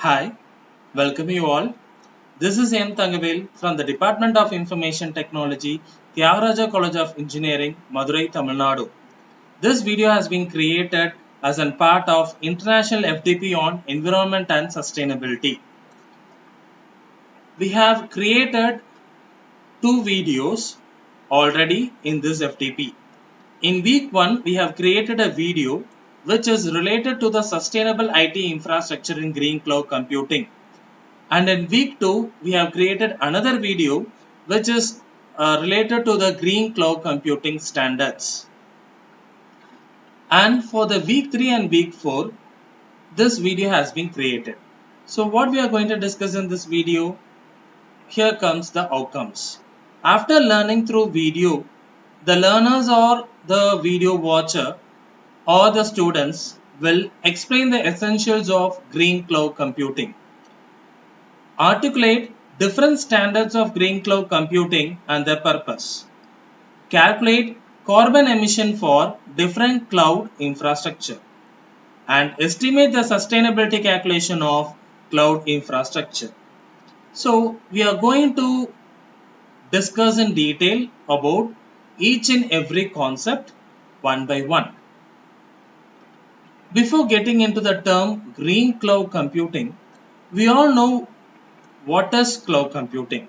Hi, welcome you all. This is M. Thangavel from the Department of Information Technology, Tyagaraja College of Engineering, Madurai, Tamil Nadu. This video has been created as a part of International FDP on Environment and Sustainability. We have created two videos already in this FDP. In week 1, we have created a video which is related to the sustainable IT infrastructure in green cloud computing. And in week 2, we have created another video which is related to the green cloud computing standards. And for the week 3 and week 4, this video has been created. So what we are going to discuss in this video, here comes the outcomes. After learning through video, the learners or the video watcher or the students will explain the essentials of green cloud computing. Articulate different standards of green cloud computing and their purpose. Calculate carbon emission for different cloud infrastructure. And estimate the sustainability calculation of cloud infrastructure. So, we are going to discuss in detail about each and every concept one by one. Before getting into the term green cloud computing, we all know what is cloud computing,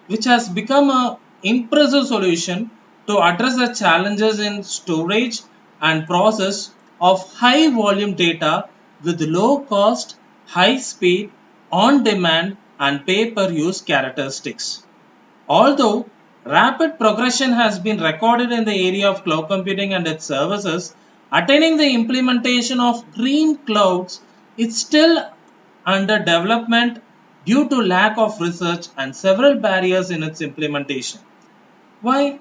which has become an impressive solution to address the challenges in storage and process of high volume data with low cost, high speed, on demand and pay per use characteristics. Although rapid progression has been recorded in the area of cloud computing and its services, attaining the implementation of green clouds is still under development due to lack of research and several barriers in its implementation. Why?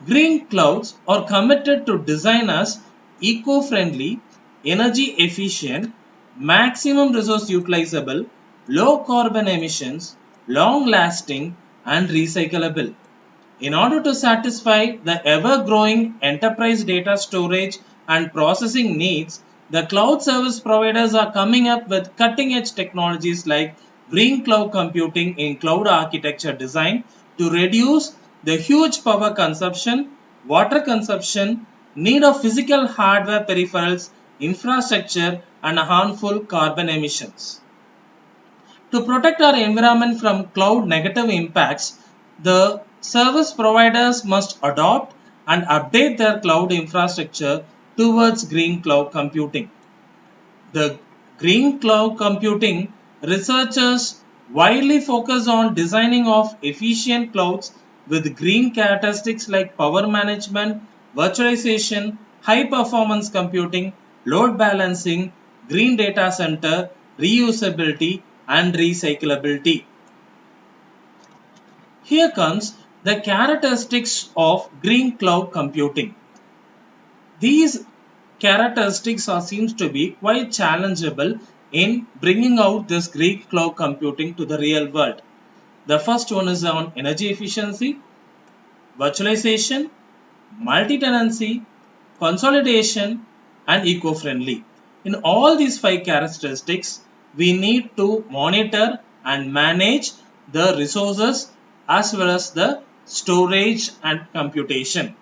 Green clouds are committed to design as eco-friendly, energy efficient, maximum resource utilizable, low carbon emissions, long lasting and recyclable. In order to satisfy the ever-growing enterprise data storage and processing needs, the cloud service providers are coming up with cutting-edge technologies like green cloud computing in cloud architecture design to reduce the huge power consumption, water consumption, need of physical hardware peripherals, infrastructure, and harmful carbon emissions. To protect our environment from cloud negative impacts, the service providers must adopt and update their cloud infrastructure towards green cloud computing. The green cloud computing researchers widely focus on designing of efficient clouds with green characteristics like power management, virtualization, high performance computing, load balancing, green data center, reusability and recyclability. Here comes the characteristics of green cloud computing. These characteristics seems to be quite challengeable in bringing out this green cloud computing to the real world. The first one is on energy efficiency, virtualization, multi-tenancy, consolidation, and eco-friendly. In all these 5 characteristics, we need to monitor and manage the resources as well as the storage and computation.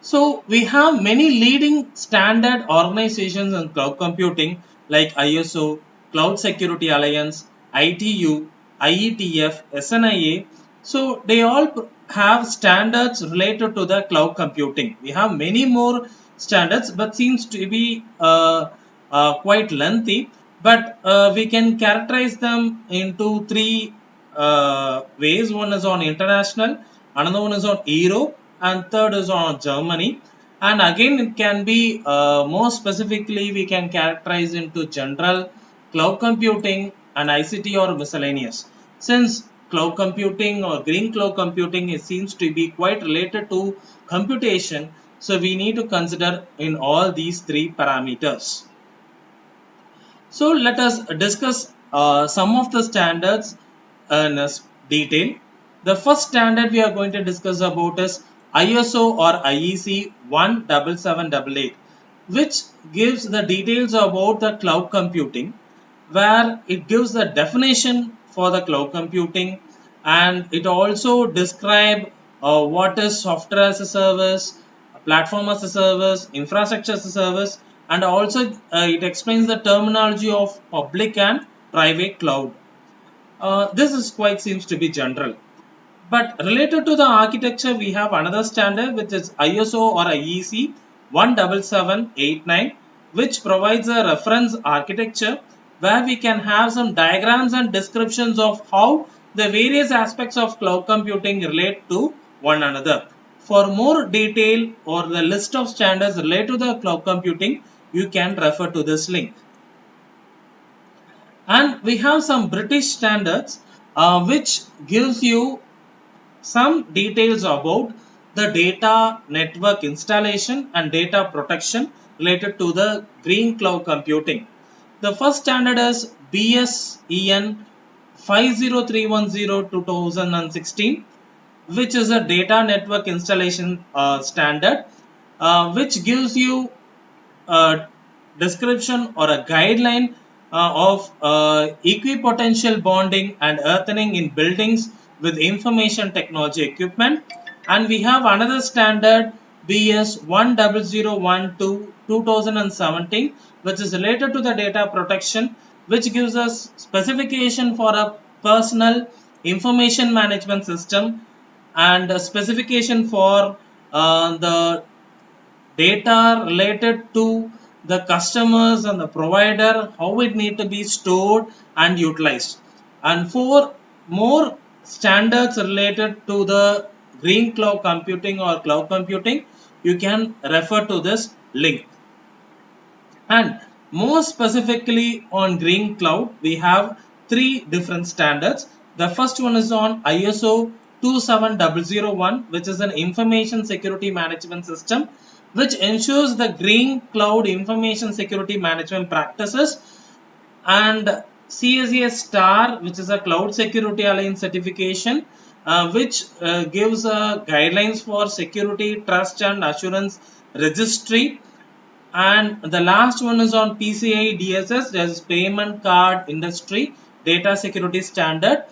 So we have many leading standard organizations in cloud computing like ISO, Cloud Security Alliance, ITU, IETF, SNIA. So they all have standards related to the cloud computing. We have many more standards, but seems to be quite lengthy. But we can characterize them into 3 ways. One is on international, another one is on Europe, and third is on Germany. And again, it can be more specifically, we can characterize into general, cloud computing, and ICT or miscellaneous. Since cloud computing or green cloud computing seems to be quite related to computation, so we need to consider in all these 3 parameters. So let us discuss some of the standards in detail. The first standard we are going to discuss about is ISO or IEC 17788. which gives the details about the cloud computing, where it gives the definition for the cloud computing, and it also describe what is software as a service, platform as a service, infrastructure as a service, and also it explains the terminology of public and private cloud. This is quite seems to be general. But related to the architecture, we have another standard which is ISO or IEC 17789, which provides a reference architecture where we can have some diagrams and descriptions of how the various aspects of cloud computing relate to one another. For more detail or the list of standards related to the cloud computing, you can refer to this link. And we have some British standards which gives you some details about the data network installation and data protection related to the green cloud computing. The first standard is BSEN 50310-2016, which is a data network installation standard, which gives you a description or a guideline of equipotential bonding and earthening in buildings with information technology equipment. And we have another standard BS 10012-2017, which is related to the data protection, which gives us specification for a personal information management system and a specification for the data related to the customers and the provider, how it need to be stored and utilized. And for more standards related to the green cloud computing or cloud computing, you can refer to this link. And more specifically on green cloud, we have three different standards. The first one is on ISO 27001, which is an information security management system, which ensures the green cloud information security management practices. And CSA Star, which is a Cloud Security Alliance certification, which gives guidelines for security, trust and assurance registry. And the last one is on PCI DSS, that is Payment Card Industry Data Security Standard,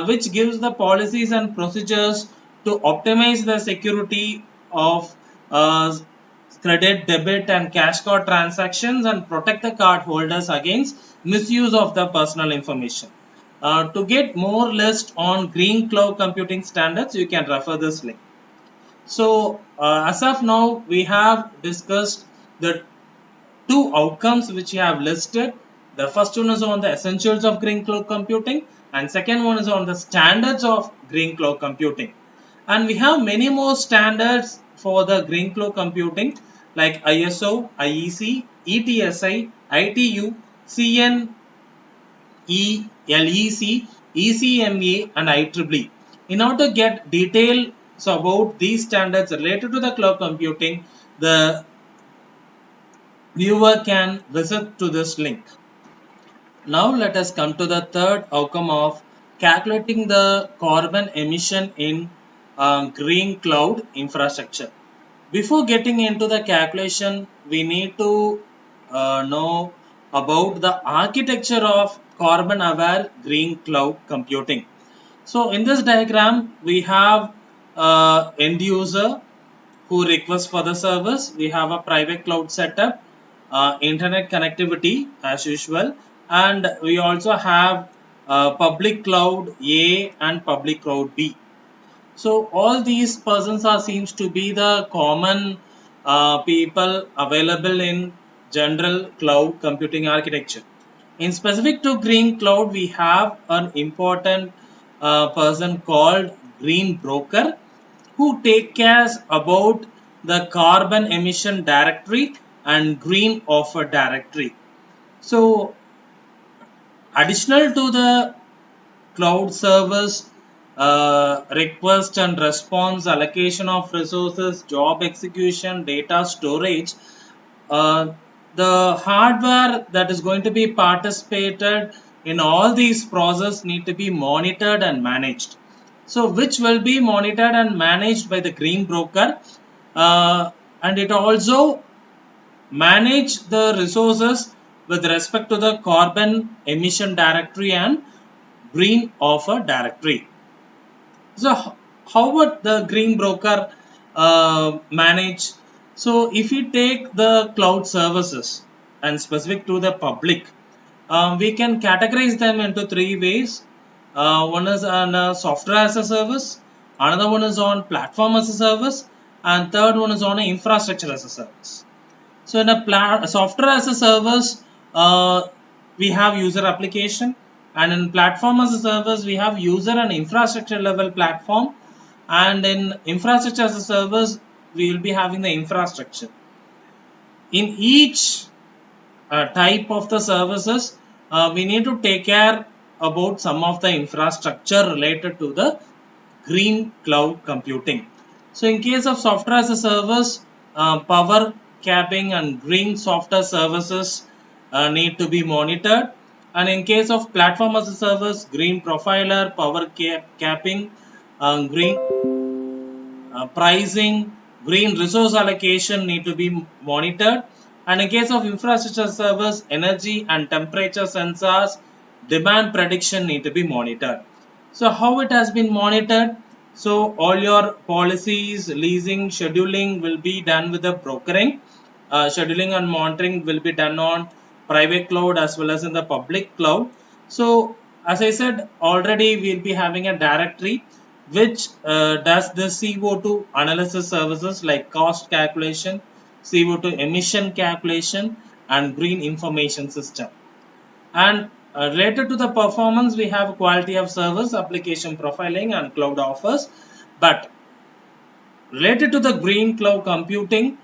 which gives the policies and procedures to optimize the security of credit, debit and cash card transactions and protect the card holders against misuse of the personal information. To get more list on green cloud computing standards, you can refer this link. So as of now, we have discussed the two outcomes which you have listed. The first one is on the essentials of green cloud computing, and second one is on the standards of green cloud computing. And we have many more standards for the green cloud computing like ISO, IEC, ETSI, ITU, CNE, LEC, ECMA and IEEE. In order to get details about these standards related to the cloud computing, the viewer can visit to this link. Now let us come to the third outcome of calculating the carbon emission in green cloud infrastructure. Before getting into the calculation, we need to know about the architecture of carbon aware green cloud computing. So in this diagram, we have end user who requests for the service. We have a private cloud setup, internet connectivity as usual, and we also have public cloud A and public cloud B. So all these persons are seems to be the common people available in general cloud computing architecture. In specific to green cloud, we have an important person called green broker who take care about the carbon emission directory and green offer directory. So additional to the cloud service request and response, allocation of resources, job execution, data storage, the hardware that is going to be participated in all these processes need to be monitored and managed. So which will be monitored and managed by the green broker, and it also manage the resources with respect to the carbon emission directory and green offer directory. So how would the green broker manage? So if you take the cloud services and specific to the public, we can categorize them into three ways. One is on software as a service, another one is on platform as a service, and third one is on infrastructure as a service. So in a software as a service, we have user application, and in platform as a service, we have user and infrastructure level platform, and in infrastructure as a service, we will be having the infrastructure. In each type of the services, we need to take care about some of the infrastructure related to the green cloud computing. So in case of software as a service, power capping and green software services need to be monitored. And in case of platform as a service, green profiler, power capping, green pricing, green resource allocation need to be monitored. And in case of infrastructure service, energy and temperature sensors, demand prediction need to be monitored. So how it has been monitored? So all your policies, leasing, scheduling will be done with the brokering. Scheduling and monitoring will be done on private cloud as well as in the public cloud. So as I said already, we'll be having a directory which does the CO2 analysis services like cost calculation, CO2 emission calculation, and green information system. And related to the performance, we have quality of service, application profiling, and cloud offers. But related to the green cloud computing,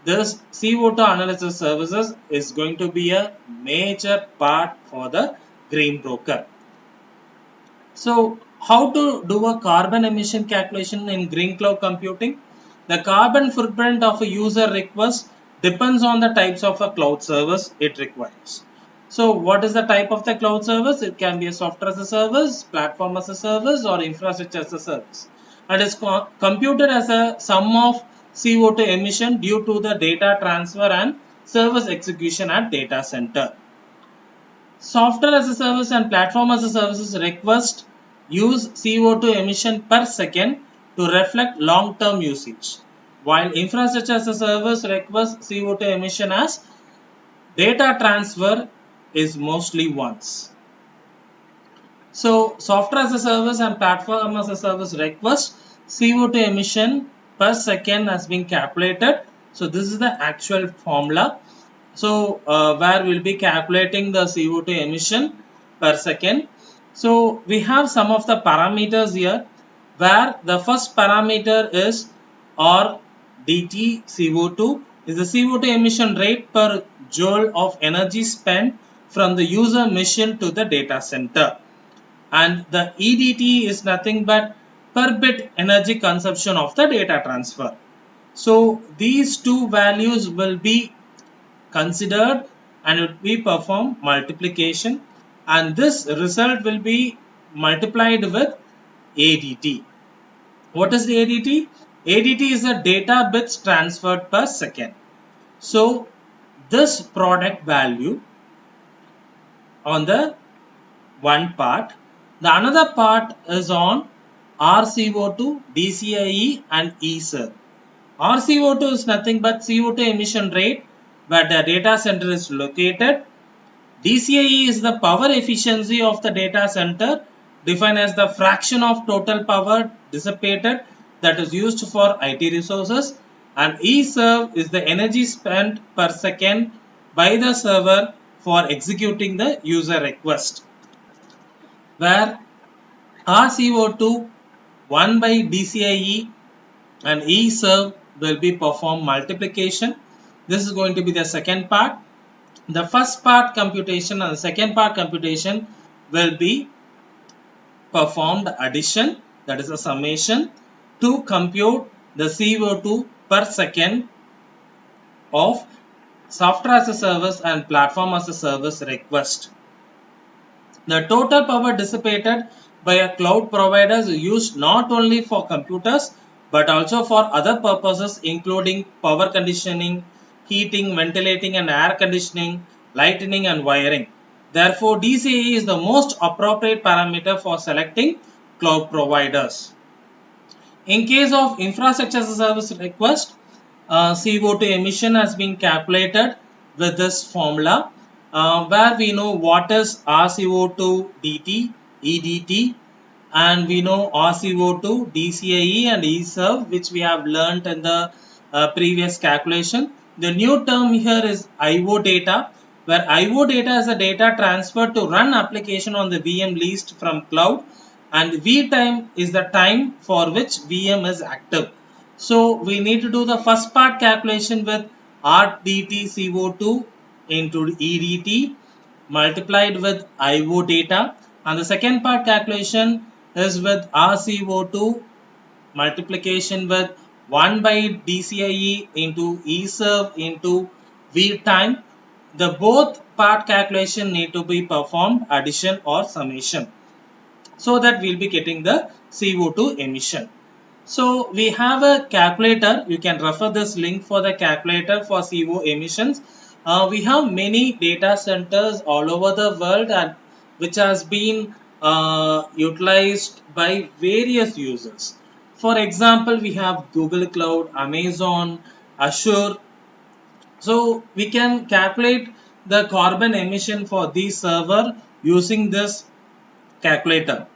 this CO2 analysis services is going to be a major part for the green broker. So how to do a carbon emission calculation in green cloud computing? The carbon footprint of a user request depends on the types of a cloud service it requires. So what is the type of the cloud service? It can be a software as a service, platform as a service, or infrastructure as a service. And is computed as a sum of CO2 emission due to the data transfer and service execution at data center. Software as a service and platform as a services request use CO2 emission per second to reflect long-term usage, while infrastructure as a service requests CO2 emission as data transfer is mostly once. So software as a service and platform as a service request CO2 emission per second has been calculated. So this is the actual formula. So where we'll be calculating the CO2 emission per second. So we have some of the parameters here, where the first parameter is RDT CO2 is the CO2 emission rate per joule of energy spent from the user machine to the data center. And the EDT is nothing but per bit energy consumption of the data transfer. So these two values will be considered and it will be performed multiplication, and this result will be multiplied with ADT. What is the ADT? ADT is the data bits transferred per second. So this product value on the one part. The another part is on RCO2, DCIE and ESERV. RCO2 is nothing but CO2 emission rate where the data center is located. DCIE is the power efficiency of the data center defined as the fraction of total power dissipated that is used for IT resources, and ESERV is the energy spent per second by the server for executing the user request, where RCO2 1 by DCIE and ESERV will be performed multiplication. This is going to be the second part. The first part computation and the second part computation will be performed addition, that is a summation, to compute the CO2 per second of software as a service and platform as a service request. The total power dissipated by a cloud provider is used not only for computers but also for other purposes including power conditioning, heating, ventilating and air conditioning, lighting and wiring. Therefore, DCAE is the most appropriate parameter for selecting cloud providers. In case of infrastructure as a service request, CO2 emission has been calculated with this formula, where we know what is RCO2 DT, EDT, and we know RCO2 DCAE and ESERV, which we have learnt in the previous calculation. The new term here is IO data, where IO data is the data transferred to run application on the VM leased from cloud, and V time is the time for which VM is active. So we need to do the first part calculation with RDT CO2 into EDT multiplied with IO data, and the second part calculation is with RCO2 multiplication with 1 by DCIE into ESERV into V time. The both part calculation need to be performed addition or summation, so that we'll be getting the CO2 emission. So we have a calculator. You can refer this link for the calculator for CO emissions. We have many data centers all over the world, and which has been utilized by various users. For example, we have Google Cloud, Amazon, Azure. So we can calculate the carbon emission for these server using this calculator.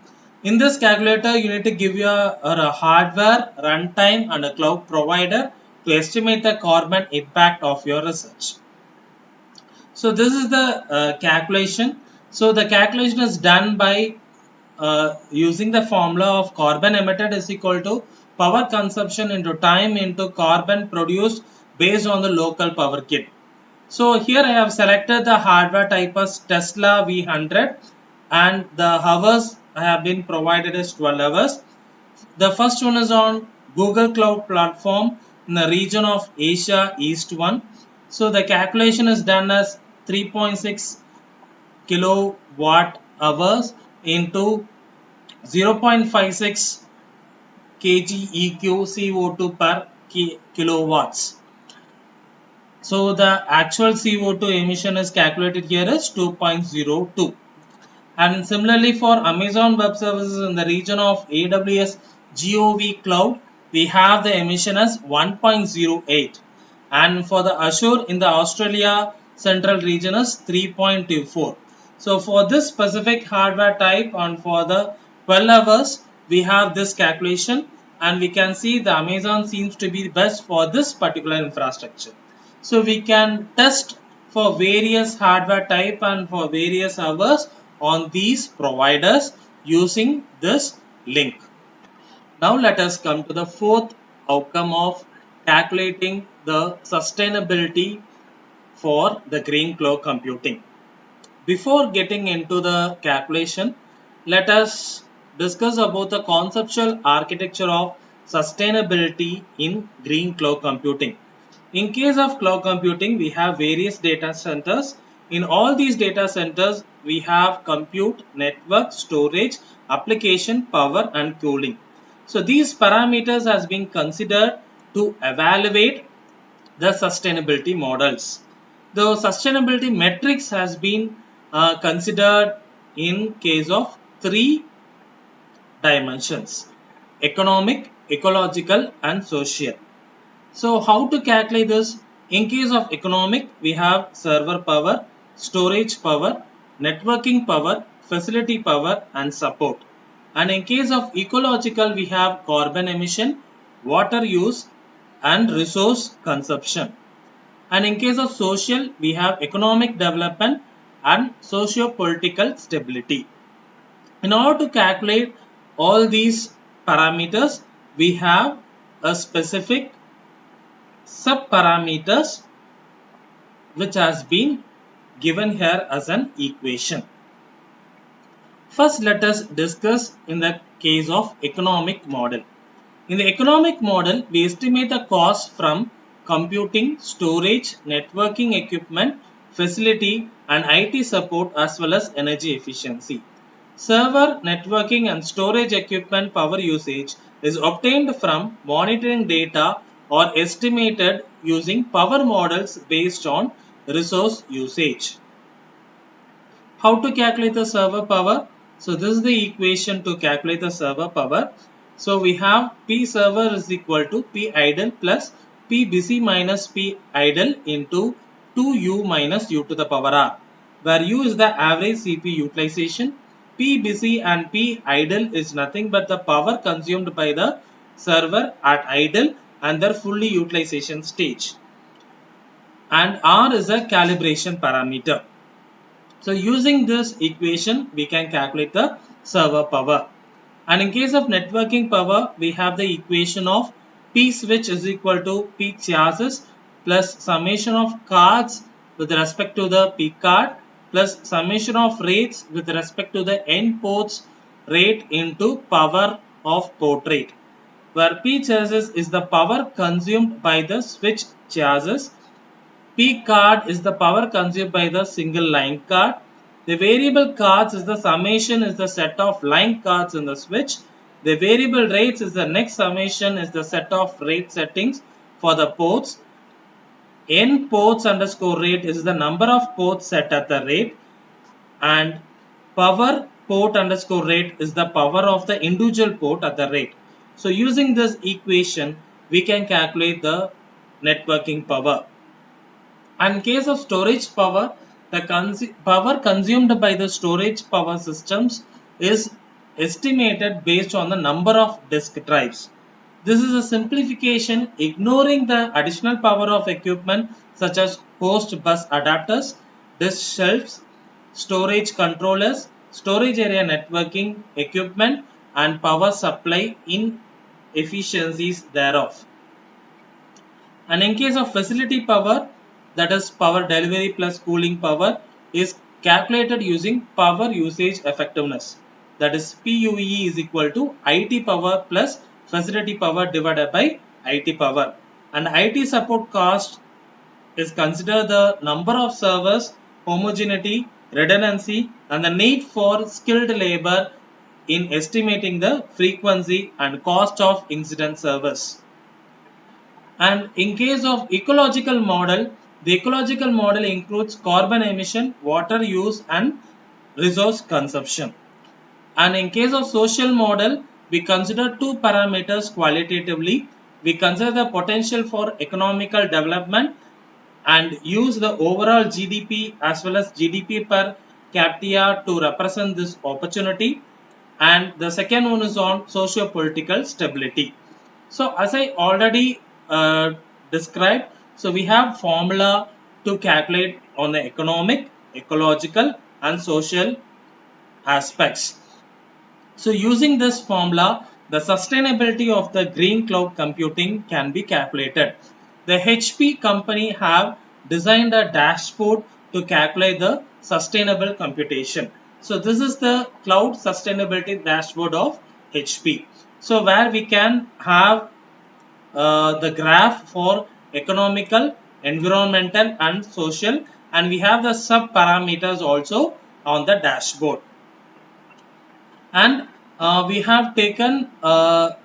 In this calculator, you need to give a hardware, runtime and a cloud provider to estimate the carbon impact of your research. So this is the calculation. So the calculation is done by using the formula of carbon emitted is equal to power consumption into time into carbon produced based on the local power kit. So here I have selected the hardware type as Tesla V100, and the hours I have been provided as 12 hours. The first one is on Google Cloud Platform in the region of Asia East 1. So the calculation is done as 3.6 kilowatt hours into 0.56 kg EQ CO2 per kilowatts. So the actual CO2 emission is calculated here as 2.02. And similarly for Amazon Web Services in the region of AWS GOV Cloud, we have the emission as 1.08. And for the Azure in the Australia Central region is 3.24. So for this specific hardware type and for the 12 hours, we have this calculation, and we can see the Amazon seems to be best for this particular infrastructure. So we can test for various hardware type and for various hours on these providers using this link. Now let us come to the fourth outcome of calculating the sustainability for the green cloud computing. Before getting into the calculation, let us discuss about the conceptual architecture of sustainability in green cloud computing. In case of cloud computing, we have various data centers. In all these data centers, we have compute, network, storage, application, power and cooling. So these parameters has been considered to evaluate the sustainability models. The sustainability metrics has been considered in case of three dimensions: economic, ecological and social. So how to calculate this? In case of economic, we have server power, storage power, networking power, facility power and support. And in case of ecological, we have carbon emission, water use and resource consumption. And in case of social, we have economic development and socio-political stability. In order to calculate all these parameters, we have a specific sub-parameters which has been given here as an equation. First, let us discuss in the case of economic model. In the economic model, we estimate the cost from computing, storage, networking equipment, facility and IT support as well as energy efficiency. Server, networking and storage equipment power usage is obtained from monitoring data or estimated using power models based on resource usage. How to calculate the server power? So this is the equation to calculate the server power. So we have P server is equal to P idle plus P busy minus P idle into 2U minus U to the power R, where U is the average CPU utilization. P busy and P idle is nothing but the power consumed by the server at idle and their fully utilization stage. And R is a calibration parameter. So using this equation, we can calculate the server power. And in case of networking power, we have the equation of P switch is equal to P chassis plus summation of cards with respect to the P card plus summation of rates with respect to the end ports rate into power of port rate, where P chassis is the power consumed by the switch chassis. P card is the power consumed by the single line card. The variable cards is the summation is the set of line cards in the switch. The variable rates is the next summation is the set of rate settings for the ports. N ports underscore rate is the number of ports set at the rate, and power port underscore rate is the power of the individual port at the rate. So using this equation, we can calculate the networking power. And in case of storage power, the power consumed by the storage power systems is estimated based on the number of disk drives. This is a simplification ignoring the additional power of equipment such as host bus adapters, disk shelves, storage controllers, storage area networking equipment, and power supply inefficiencies thereof. And in case of facility power, that is power delivery plus cooling power, is calculated using power usage effectiveness. That is PUE is equal to IT power plus facility power divided by IT power. And IT support cost is consider the number of servers, homogeneity, redundancy, and the need for skilled labor in estimating the frequency and cost of incident servers. And in case of ecological model, the ecological model includes carbon emission, water use, and resource consumption. And in case of social model, we consider two parameters qualitatively. We consider the potential for economical development and use the overall GDP as well as GDP per capita to represent this opportunity. And the second one is on socio-political stability. So as I already described, so we have formula to calculate on the economic, ecological, and social aspects. So using this formula, the sustainability of the green cloud computing can be calculated. The HP company have designed a dashboard to calculate the sustainable computation. So this is the cloud sustainability dashboard of HP. So where we can have the graph for economical, environmental, and social, and we have the sub parameters also on the dashboard. And we have taken a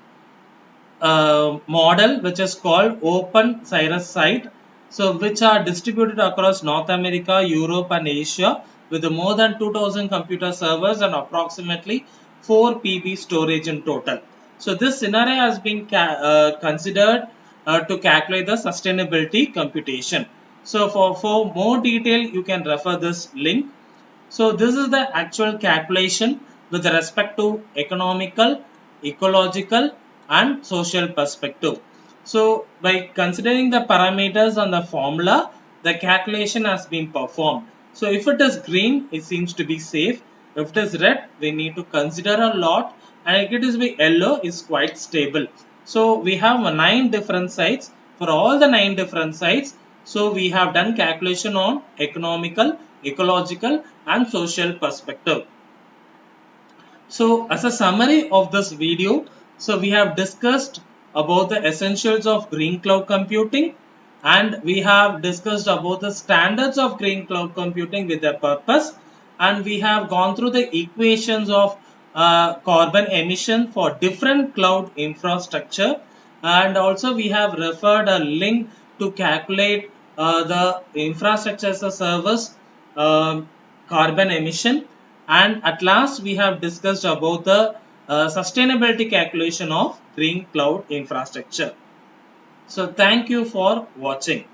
model which is called OpenCirrus site, so which are distributed across North America, Europe, and Asia with more than 2000 computer servers and approximately 4 PB storage in total. So this scenario has been considered to calculate the sustainability computation. So for more detail, you can refer this link. So this is the actual calculation with respect to economical, ecological, and social perspective. So by considering the parameters and the formula, the calculation has been performed. So if it is green, it seems to be safe. If it is red, we need to consider a lot, and if it is yellow, is quite stable. So we have 9 different sites. For all the 9 different sites, so we have done calculation on economical, ecological, and social perspective. So as a summary of this video, so we have discussed about the essentials of green cloud computing, and we have discussed about the standards of green cloud computing with their purpose, and we have gone through the equations of carbon emission for different cloud infrastructure, and also we have referred a link to calculate the infrastructure as a service carbon emission, and at last we have discussed about the sustainability calculation of green cloud infrastructure. So thank you for watching.